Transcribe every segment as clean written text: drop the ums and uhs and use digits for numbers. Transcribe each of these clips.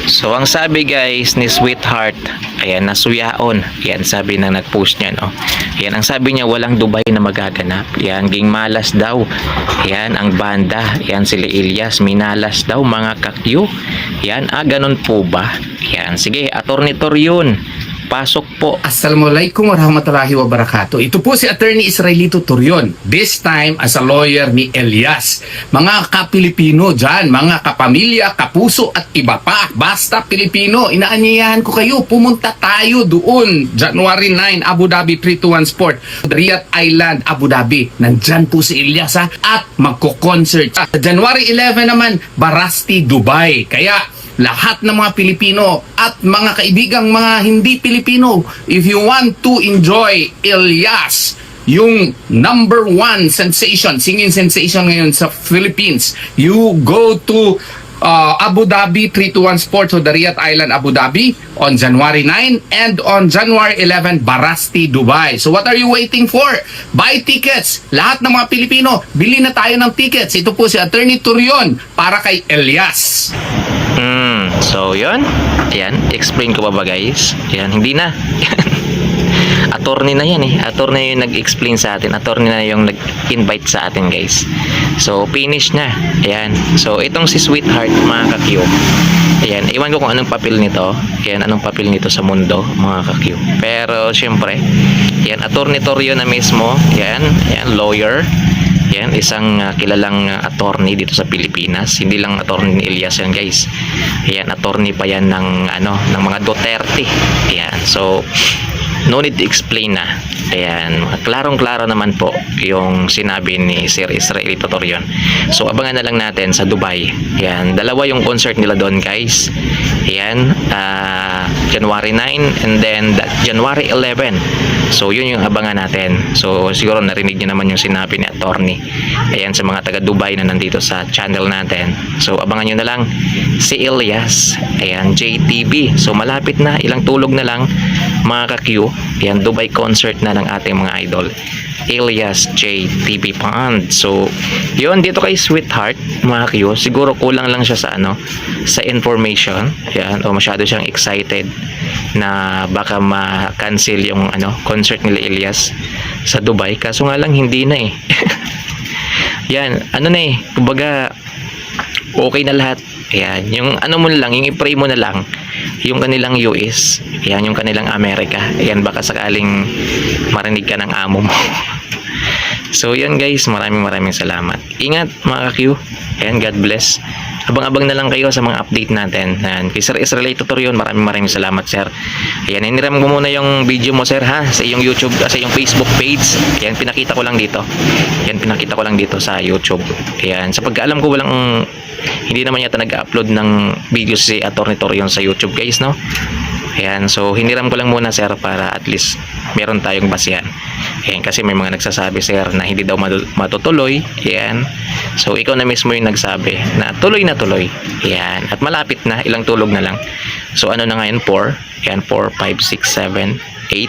So ang sabi guys ni Sweetheart, ayan, nasuyaon. Yan sabi ng nag-post niya, no. Yan ang sabi niya, walang Dubai na magaganap. Yan, ging malas daw. Yan ang banda. Yan sila Ilyas, minalas daw mga kakyu. Yan, ganun po ba? Yan, sige, Attorney Torion, pasok po. Assalamualaikum warahmatullahi wabarakatuh. Ito po si Attorney Israelito Torion. This time as a lawyer ni Elias. Mga ka-Pilipino dyan, mga kapamilya, kapuso at iba pa. Basta Pilipino, inaanyayahan ko kayo. Pumunta tayo doon. January 9, Abu Dhabi 321 Sport. Riyadh Island, Abu Dhabi. Nandyan po si Elias ha. At magko-concert. January 11 naman, Barasti, Dubai. Kaya lahat ng mga Pilipino at mga kaibigang mga hindi Pilipino, if you want to enjoy Elias, yung number one sensation, singing sensation ngayon sa Philippines, you go to Abu Dhabi 321 Sports o the Riyadh Island, Abu Dhabi on January 9 and on January 11 Barasti, Dubai. So what are you waiting for? Buy tickets. Lahat ng mga Pilipino, bili na tayo ng tickets. Ito po si Attorney Torion para kay Elias. So yun, ayan, explain ko ba guys? Ayan, hindi na. Attorney na yan eh. Attorney yung nag-explain sa atin. Attorney na yung nag-invite sa atin guys. So finish na. Ayan. So itong si Sweetheart mga kakyo. Ayan. Iwan ko kung anong papel nito. Ayan. Anong papel nito sa mundo mga kakyo. Pero syempre. Ayan. Attorney Torion na mismo. Ayan. Ayan. Lawyer. Yan, isang kilalang attorney dito sa Pilipinas. Hindi lang attorney ni Elias yan guys. Ayan, attorney pa yan ng ng mga Duterte. Ayan, so no need to explain na. Ayan, klarong-klaro naman po yung sinabi ni Sir Israelito Torion. So abangan na lang natin sa Dubai. Ayan, dalawa yung concert nila doon guys. Ayan, January 9 and then January 11. So yun yung abangan natin. So siguro narinig niyo naman yung sinabi ni attorney. Ayan, sa mga taga Dubai na nandito sa channel natin. So abangan nyo na lang si Elias. Ayan, JTV. So malapit na, ilang tulog na lang mga ka-Q. Ayan, Dubai concert na ng ating mga idol Elias JTV Pond. So yun, dito kay Sweetheart mga Q, siguro kulang lang siya sa sa information. Ayan, o masyado siyang excited na baka ma-cancel yung concert nila Elias sa Dubai. Kaso nga lang hindi na eh. Yan, na eh, kumbaga okay na lahat. Ayan, yung mo na lang, yung i-pray mo na lang yung kanilang US, ayan, yung kanilang Amerika. Ayan, baka sakaling marinig ka ng amo mo. So yan guys, maraming salamat. Ingat mga ka-Q. Ayan, God bless. Abang-abang na lang kayo sa mga update natin. Ayan, kay Sir Israelito Torion, maraming salamat sir. Ayan, hiniram mo muna yung video mo sir ha, sa iyong YouTube, sa iyong Facebook page. Ayan, pinakita ko lang dito. Ayan, pinakita ko lang dito sa YouTube. Ayan, sa pagkaalam ko hindi naman yata nag-upload ng video si Attorney Torion sa YouTube guys, no? Ayan, so hiniram ko lang muna sir para at least meron tayong basihan. Ayan, kasi may mga nagsasabi sir na hindi daw matutuloy. Ayan, so ikaw na mismo yung nagsabi na tuloy na tuloy. Ayan, at malapit na, ilang tulog na lang. So na ngayon, 4. Ayan, 4, 5, 6, 7, 8,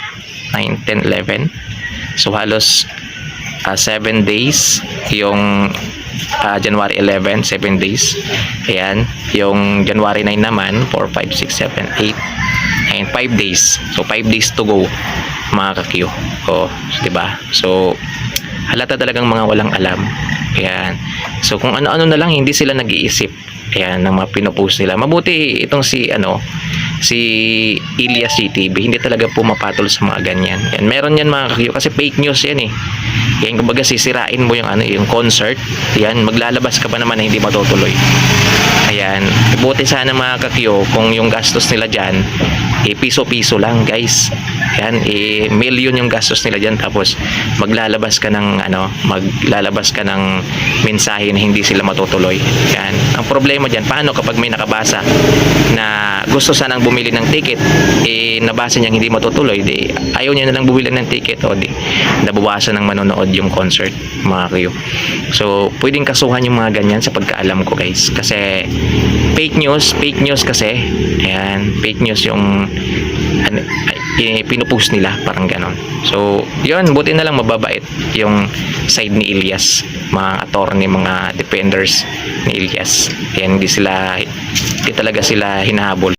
9, 10, 11. So halos 7 days yung January 11, 7 days. Ayan, yung January 9 naman, 4, 5, 6, 7, 8 and 5 days. So 5 days to go mga ka-Q. O, diba? So halata talagang mga walang alam. Ayan, so kung ano-ano na lang, hindi sila nag-iisip. Ayan, ng mga pinopost nila. Mabuti itong si Elias CTV, hindi talaga pumapatol sa mga ganyan. Yan, meron yan mga ka-Q, kasi fake news yan eh. Yan, kumbaga sisirain mo yung concert. Yan, maglalabas ka pa naman na hindi matutuloy. Ayan, buti sana mga ka-Q kung yung gastos nila dyan piso-piso lang guys. Ayan, million yung gastos nila dyan, tapos maglalabas ka ng mensahe na hindi sila matutuloy. Ayan, ang problema dyan, paano kapag may nakabasa na gusto sanang bumili ng ticket, nabasa niyang hindi matutuloy, di ayaw niya na lang bumili ng ticket, o di nabawasan ng manonood yung concert mga kayo. So pwedeng kasuhan yung mga ganyan sa pagkaalam ko guys, kasi fake news kasi. Ayan, fake news yung pinupost nila, parang ganon. So yun, buti na lang mababait yung side ni Ilyas, mga attorney, mga defenders ni Ilyas. Ayan, hindi talaga sila hinahabol.